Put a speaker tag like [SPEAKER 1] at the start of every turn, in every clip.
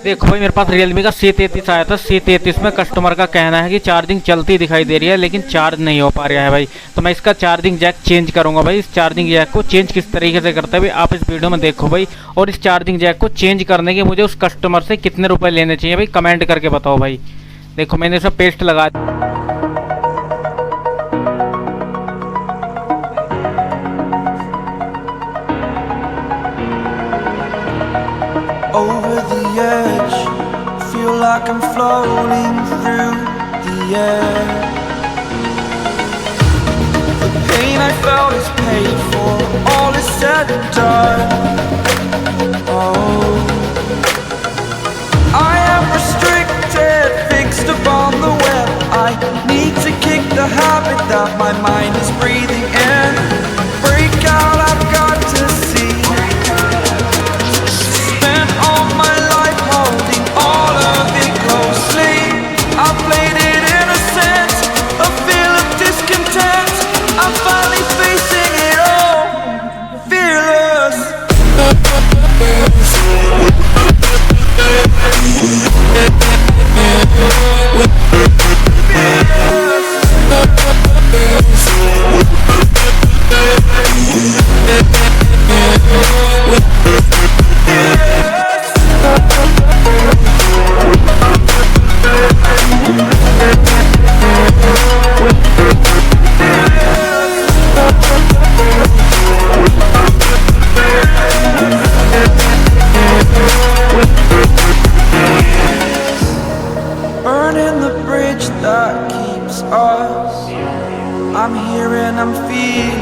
[SPEAKER 1] देखो भाई मेरे पास Realme का C33 आया था। C33 में कस्टमर का कहना है कि चार्जिंग चलती दिखाई दे रही है लेकिन चार्ज नहीं हो पा रहा है भाई। तो मैं इसका चार्जिंग जैक चेंज करूंगा भाई। इस चार्जिंग जैक को चेंज किस तरीके से करते हैं भाई आप इस वीडियो में देखो भाई। और इस चार्जिंग जैक को चेंज करने के मुझे उस कस्टमर से कितने रुपए लेने चाहिए भाई, कमेंट करके बताओ भाई। देखो मैंने इसमें पेस्ट लगा
[SPEAKER 2] over the edge, feel like I'm floating through the air. The pain I felt is paid for, all is said and done. Oh, I am restricted, fixed upon the web. I need to kick the habit that my mind is breathing in. Break out, I've got to see. I'm here and I'm feeling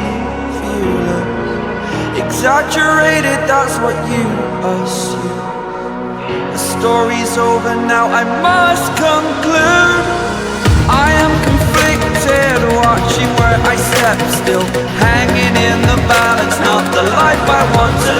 [SPEAKER 2] exaggerated, that's what you assume. The story's over now, I must conclude. I am conflicted, watching where I step still, hanging in the balance, not the life I want to